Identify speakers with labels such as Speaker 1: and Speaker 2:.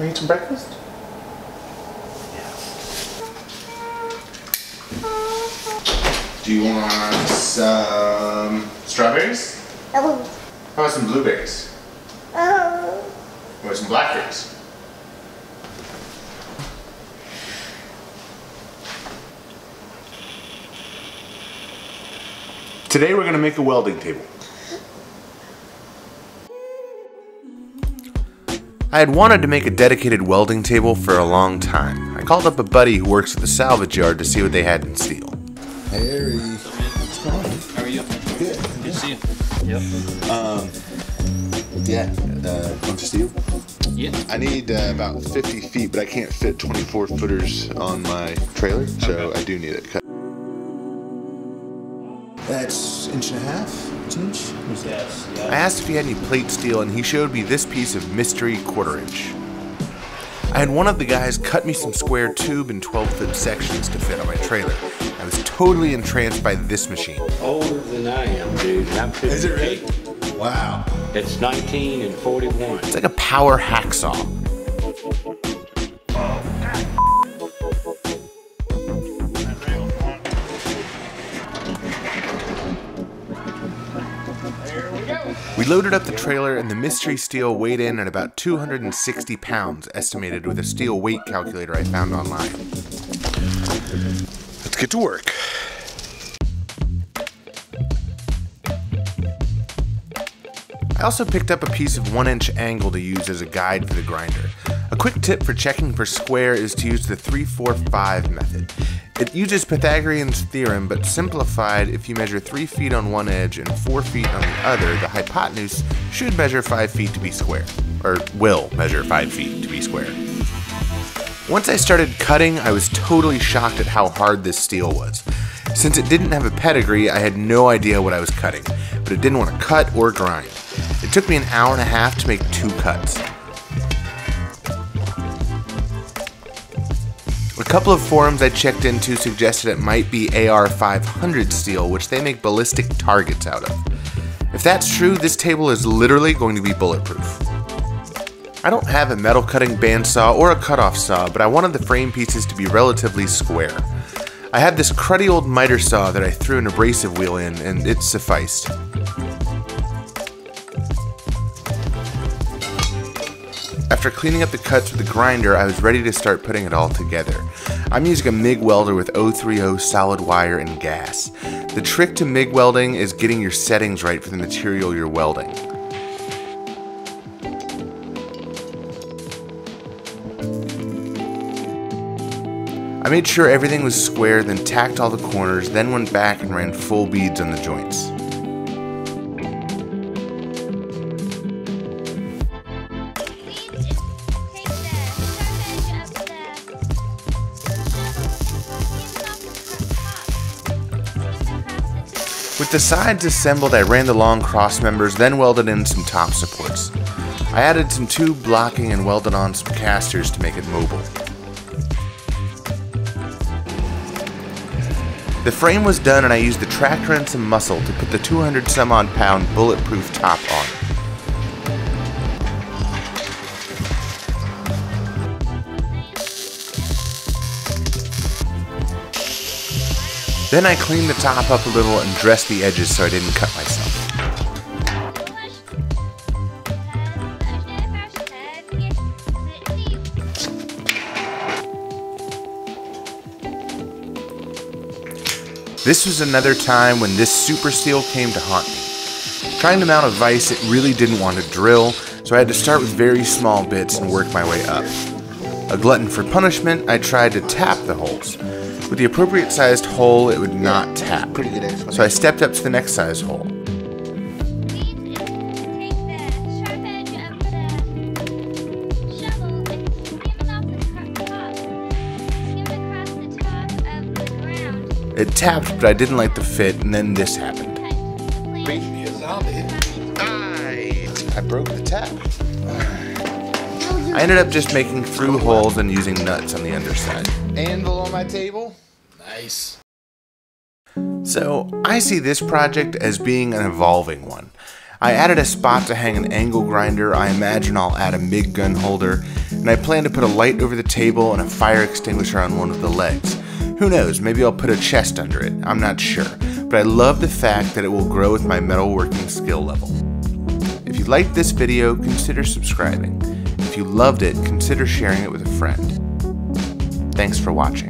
Speaker 1: Want to eat some breakfast? Do you want some strawberries? How about some blueberries? Or some blackberries? Today we're going to make a welding table. I had wanted to make a dedicated welding table for a long time. I called up a buddy who works at the salvage yard to see what they had in steel.
Speaker 2: Hey, Harry. What's going on?
Speaker 3: How are you?
Speaker 2: Good.
Speaker 3: Good to see you. Yep.
Speaker 2: Yeah, bunch of steel.
Speaker 3: Yeah.
Speaker 2: I need about 50 feet, but I can't fit 24 footers on my trailer, so I do need it cut. That's 1.5 inches?
Speaker 3: Yes. Yeah.
Speaker 1: I asked if he had any plate steel and he showed me this piece of mystery 1/4 inch. I had one of the guys cut me some square tube in 12-foot sections to fit on my trailer. I was totally entranced by this machine.
Speaker 4: Older than I am, dude. I'm 58.
Speaker 2: Is it really? Wow.
Speaker 4: It's 19 and 41.
Speaker 1: It's like a power hacksaw. We loaded up the trailer and the mystery steel weighed in at about 260 pounds, estimated with a steel weight calculator I found online. Let's get to work. I also picked up a piece of 1-inch angle to use as a guide for the grinder. A quick tip for checking for square is to use the 3-4-5 method. It uses Pythagorean's theorem, but simplified. If you measure 3 feet on one edge and 4 feet on the other, the hypotenuse should measure 5 feet to be square. Or will measure 5 feet to be square. Once I started cutting, I was totally shocked at how hard this steel was. Since it didn't have a pedigree, I had no idea what I was cutting, but it didn't want to cut or grind. It took me an hour and a half to make 2 cuts. A couple of forums I checked into suggested it might be AR-500 steel, which they make ballistic targets out of. If that's true, this table is literally going to be bulletproof. I don't have a metal cutting bandsaw or a cutoff saw, but I wanted the frame pieces to be relatively square. I had this cruddy old miter saw that I threw an abrasive wheel in, and it sufficed. After cleaning up the cuts with the grinder, I was ready to start putting it all together. I'm using a MIG Welder with 030 solid wire and gas. The trick to MIG welding is getting your settings right for the material you're welding. I made sure everything was square, then tacked all the corners, then went back and ran full beads on the joints. With the sides assembled, I ran the long cross members, then welded in some top supports. I added some tube blocking and welded on some casters to make it mobile. The frame was done and I used the tractor and some muscle to put the 200 some odd pound bulletproof top on. Then I cleaned the top up a little and dressed the edges so I didn't cut myself. This was another time when this super steel came to haunt me. Trying to mount a vise, it really didn't want to drill, so I had to start with very small bits and work my way up. A glutton for punishment, I tried to tap the holes. With the appropriate sized hole, it would not tap. So I stepped up to the next size hole. It tapped, but I didn't like the fit, and then this happened. I broke the tap. I ended up just making through holes and using nuts on the underside. Anvil on my table? Nice. So, I see this project as being an evolving one. I added a spot to hang an angle grinder. I imagine I'll add a MIG gun holder. and I plan to put a light over the table and a fire extinguisher on one of the legs. Who knows, maybe I'll put a chest under it, I'm not sure, but I love the fact that it will grow with my metalworking skill level. If you liked this video, consider subscribing. If you loved it, consider sharing it with a friend. Thanks for watching.